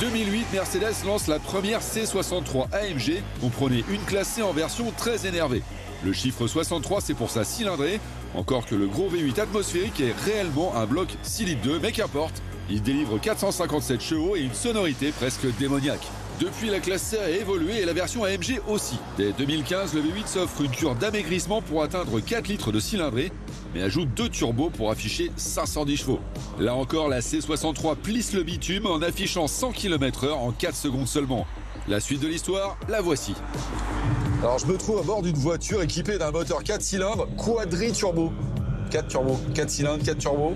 2008, Mercedes lance la première C63 AMG. Comprenez une classe C en version très énervée. Le chiffre 63, c'est pour sa cylindrée, encore que le gros V8 atmosphérique est réellement un bloc 6 litres 2, mais qu'importe, il délivre 457 chevaux et une sonorité presque démoniaque. Depuis, la classe C a évolué et la version AMG aussi. Dès 2015, le V8 s'offre une cure d'amaigrissement pour atteindre 4 litres de cylindrée, mais ajoute 2 turbos pour afficher 510 chevaux. Là encore, la C63 plisse le bitume en affichant 100 km/h en 4 secondes seulement. La suite de l'histoire, la voici. Alors je me trouve à bord d'une voiture équipée d'un moteur 4 cylindres quadri-turbo. 4 turbos, 4 cylindres, 4 turbos,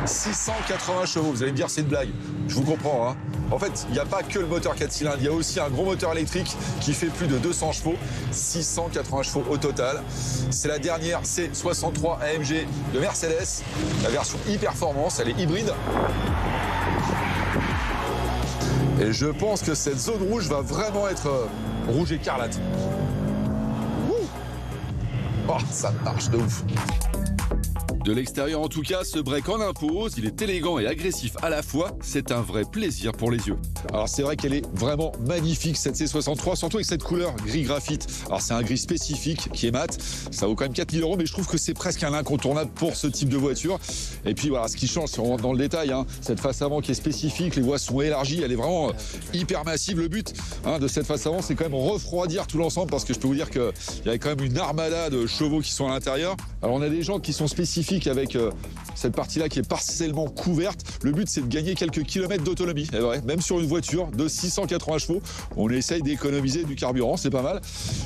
680 chevaux. Vous allez me dire c'est une blague. Je vous comprends. En fait, il n'y a pas que le moteur 4 cylindres, il y a aussi un gros moteur électrique qui fait plus de 200 chevaux, 680 chevaux au total. C'est la dernière C63 AMG de Mercedes, la version e-performance, elle est hybride. Et je pense que cette zone rouge va vraiment être rouge écarlate. Oh, ça marche de ouf. De l'extérieur en tout cas, ce break en impose, il est élégant et agressif à la fois, c'est un vrai plaisir pour les yeux. Alors c'est vrai qu'elle est vraiment magnifique cette C63, surtout avec cette couleur gris graphite. Alors c'est un gris spécifique qui est mat, ça vaut quand même 4000 €, mais je trouve que c'est presque un incontournable pour ce type de voiture. Et puis voilà, ce qui change, si on rentre dans le détail, cette face avant qui est spécifique, les voies sont élargies, elle est vraiment hyper massive. Le but de cette face avant, c'est quand même refroidir tout l'ensemble, parce que je peux vous dire qu'il y a quand même une armada de chevaux qui sont à l'intérieur. Alors on a des gens qui sont spécifiques avec cette partie-là qui est partiellement couverte. Le but, c'est de gagner quelques kilomètres d'autonomie. Et ouais, même sur une voiture de 680 chevaux, on essaye d'économiser du carburant, c'est pas mal.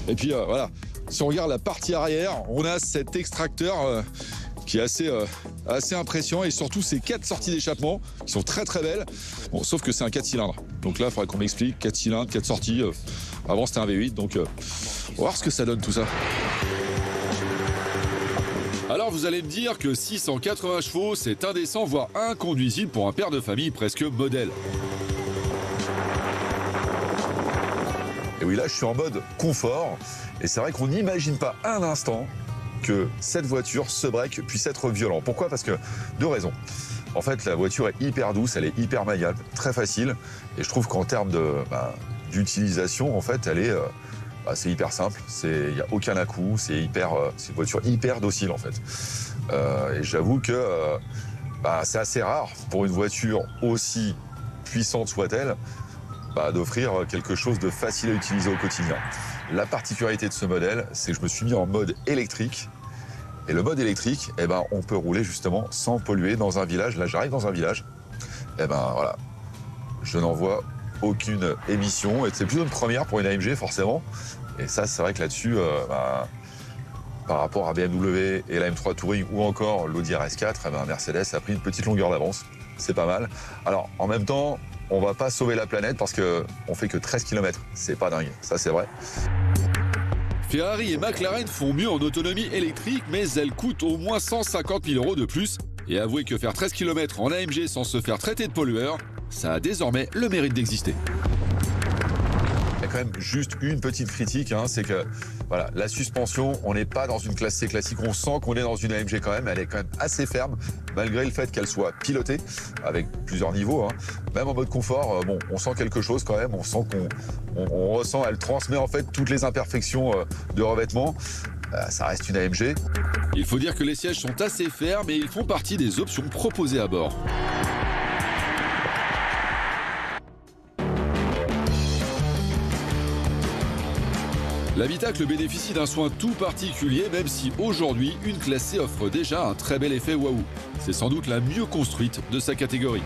Et puis voilà, si on regarde la partie arrière, on a cet extracteur qui est assez impressionnant, et surtout ces 4 sorties d'échappement qui sont très très belles. Bon, sauf que c'est un 4 cylindres. Donc là, il faudrait qu'on m'explique 4 cylindres, 4 sorties. Avant, c'était un V8, donc on va voir ce que ça donne tout ça. Alors vous allez me dire que 680 chevaux, c'est indécent, voire inconduisible pour un père de famille presque modèle. Et oui, là, je suis en mode confort. Et c'est vrai qu'on n'imagine pas un instant que cette voiture, ce break, puisse être violent. Pourquoi ? Parce que 2 raisons. En fait, la voiture est hyper douce, elle est hyper maniable, très facile. Et je trouve qu'en termes d'utilisation, en fait, elle est... c'est hyper simple, il n'y a aucun à-coup, c'est une voiture hyper docile en fait. Et j'avoue que c'est assez rare pour une voiture aussi puissante soit-elle d'offrir quelque chose de facile à utiliser au quotidien. La particularité de ce modèle, c'est que je me suis mis en mode électrique. Et le mode électrique, on peut rouler justement sans polluer dans un village. Là, j'arrive dans un village, voilà, je n'en vois aucune émission, et c'est plutôt une première pour une AMG forcément. Et ça, c'est vrai que là-dessus, par rapport à BMW et la M3 Touring ou encore l'Audi RS4, Mercedes a pris une petite longueur d'avance. C'est pas mal. Alors, en même temps, on va pas sauver la planète parce qu'on fait que 13 km. C'est pas dingue, ça c'est vrai. Ferrari et McLaren font mieux en autonomie électrique, mais elles coûtent au moins 150 000 € de plus. Et avouez que faire 13 km en AMG sans se faire traiter de pollueur, ça a désormais le mérite d'exister. Il y a quand même juste une petite critique, c'est que voilà, la suspension, on n'est pas dans une classe C classique, on sent qu'on est dans une AMG quand même, elle est quand même assez ferme, malgré le fait qu'elle soit pilotée, avec plusieurs niveaux. Même en mode confort, on sent quelque chose quand même, on sent qu'on ressent, elle transmet en fait toutes les imperfections de revêtement. Ça reste une AMG. Il faut dire que les sièges sont assez fermes et ils font partie des options proposées à bord. L'habitacle bénéficie d'un soin tout particulier, même si aujourd'hui, une classe C offre déjà un très bel effet waouh. C'est sans doute la mieux construite de sa catégorie.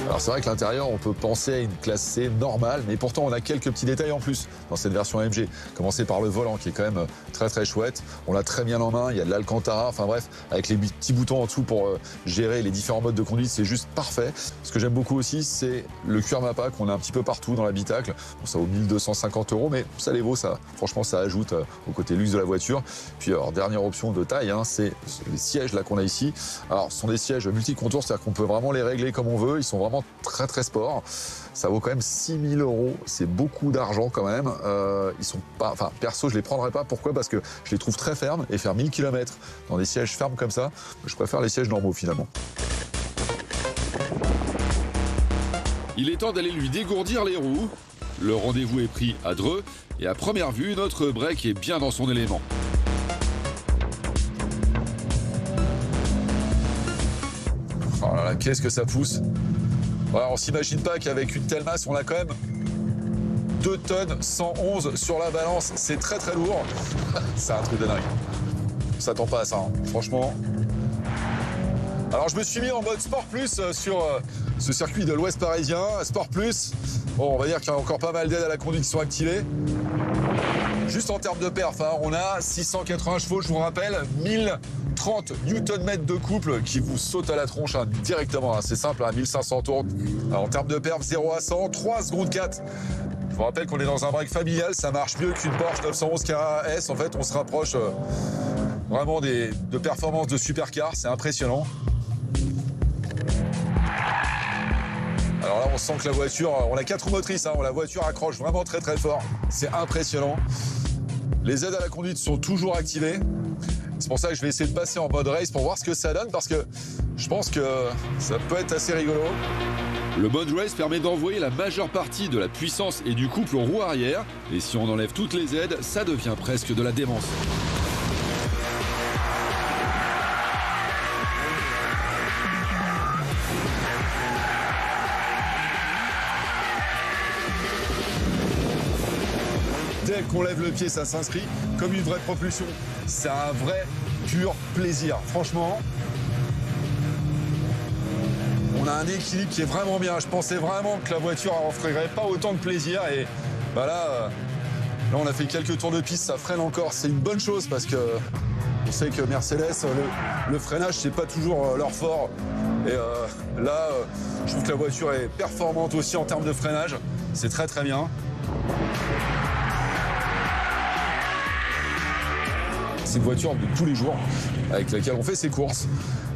Alors c'est vrai que l'intérieur, on peut penser à une classe C normale, mais pourtant on a quelques petits détails en plus dans cette version AMG. Commencer par le volant qui est quand même très très chouette. On l'a très bien en main, il y a de l'Alcantara, enfin bref, avec les petits boutons en dessous pour gérer les différents modes de conduite, c'est juste parfait. Ce que j'aime beaucoup aussi, c'est le cuir Mappa qu'on a un petit peu partout dans l'habitacle. Bon, ça vaut 1250 €, mais ça les vaut, ça. Franchement, ça ajoute au côté luxe de la voiture. Puis alors, dernière option de taille, c'est les sièges là qu'on a ici. Alors, ce sont des sièges multi-contours, c'est-à-dire qu'on peut vraiment les régler comme on veut. Ils sont vraiment très très sport. Ça vaut quand même 6 000 €. C'est beaucoup d'argent quand même. Ils sont pas, enfin perso, je les prendrais pas. Pourquoi ? Parce que je les trouve très fermes, et faire 1000 km dans des sièges fermes comme ça, je préfère les sièges normaux finalement. Il est temps d'aller lui dégourdir les roues. Le rendez-vous est pris à Dreux et à première vue, notre break est bien dans son élément. Oh là là, qu'est-ce que ça pousse. Ouais, on s'imagine pas qu'avec une telle masse, on a quand même 2 tonnes 111 sur la balance. C'est très très lourd. C'est un truc de dingue. On s'attend pas à ça, hein. Franchement. Alors je me suis mis en mode Sport Plus sur ce circuit de l'Ouest parisien. Sport Plus, bon, on va dire qu'il y a encore pas mal d'aides à la conduite qui sont activées. Juste en termes de perf, hein, on a 680 chevaux, je vous rappelle, 1030 Nm de couple qui vous saute à la tronche hein, directement. Hein, c'est simple, hein, 1500 tours. Alors, en termes de perf, 0 à 100, 3 secondes 4. Je vous rappelle qu'on est dans un break familial, ça marche mieux qu'une Porsche 911 Carrera S. En fait, on se rapproche vraiment de performances de supercar, c'est impressionnant. Alors là, on sent que la voiture, on a 4 roues motrices, hein, la voiture accroche vraiment très très fort. C'est impressionnant. Les aides à la conduite sont toujours activées. C'est pour ça que je vais essayer de passer en mode race pour voir ce que ça donne, parce que je pense que ça peut être assez rigolo. Le mode race permet d'envoyer la majeure partie de la puissance et du couple aux roues arrière. Et si on enlève toutes les aides, ça devient presque de la démence. Dès qu'on lève le pied, ça s'inscrit comme une vraie propulsion. C'est un vrai pur plaisir. Franchement, on a un équilibre qui est vraiment bien. Je pensais vraiment que la voiture offrirait pas autant de plaisir. Et bah là, on a fait quelques tours de piste, ça freine encore. C'est une bonne chose parce que on sait que Mercedes, le freinage, c'est pas toujours leur fort. Et là, je trouve que la voiture est performante aussi en termes de freinage. C'est très très bien. C'est une voiture de tous les jours avec laquelle on fait ses courses.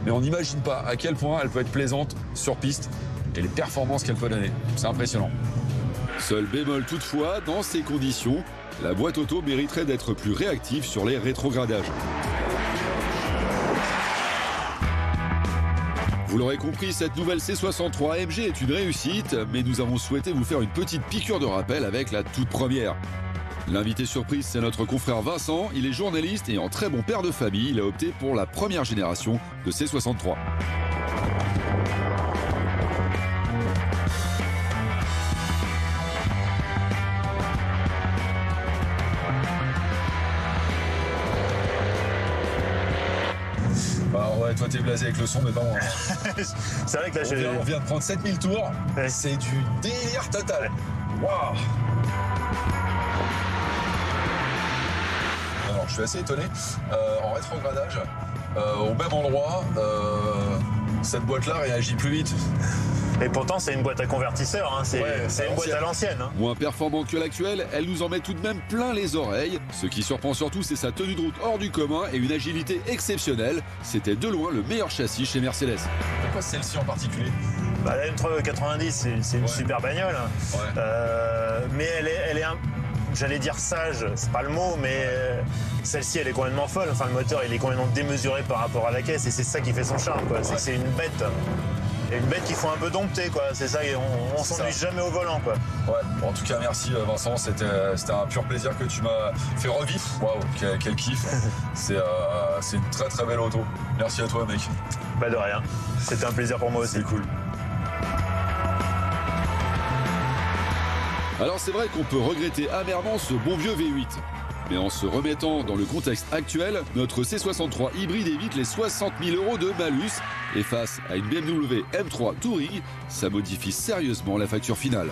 Mais on n'imagine pas à quel point elle peut être plaisante sur piste et les performances qu'elle peut donner. C'est impressionnant. Seul bémol toutefois, dans ces conditions, la boîte auto mériterait d'être plus réactive sur les rétrogradages. Vous l'aurez compris, cette nouvelle C63 AMG est une réussite, mais nous avons souhaité vous faire une petite piqûre de rappel avec la toute première. L'invité surprise, c'est notre confrère Vincent. Il est journaliste et en très bon père de famille, il a opté pour la première génération de C63. Bah ouais, toi t'es blasé avec le son, mais pas moi. C'est vrai que là, on vient de prendre 7000 tours. Ouais. C'est du délire total. Waouh! Alors, je suis assez étonné. En rétrogradage, au même endroit, cette boîte-là réagit plus vite. Et pourtant, c'est une boîte à convertisseur, hein. C'est Ouais, une boîte à l'ancienne. Hein. Moins performante que l'actuelle, elle nous en met tout de même plein les oreilles. Ce qui surprend surtout, c'est sa tenue de route hors du commun et une agilité exceptionnelle. C'était de loin le meilleur châssis chez Mercedes. Pourquoi celle-ci en particulier? Bah, la M390, c'est une super bagnole. Ouais. Mais elle est j'allais dire sage, c'est pas le mot, mais celle-ci, elle est complètement folle. Enfin, le moteur, il est complètement démesuré par rapport à la caisse et c'est ça qui fait son charme, quoi. C'est que c'est une bête. Et une bête qu'il faut un peu dompter, quoi. C'est ça, et on s'ennuie jamais au volant, quoi. Ouais, bon, en tout cas, merci Vincent, c'était un pur plaisir que tu m'as fait revivre. Waouh, quel kiff. C'est une très très belle auto. Merci à toi, mec. Bah, de rien. C'était un plaisir pour moi aussi. C'est cool. Alors c'est vrai qu'on peut regretter amèrement ce bon vieux V8. Mais en se remettant dans le contexte actuel, notre C63 hybride évite les 60 000 € de malus. Et face à une BMW M3 Touring, ça modifie sérieusement la facture finale.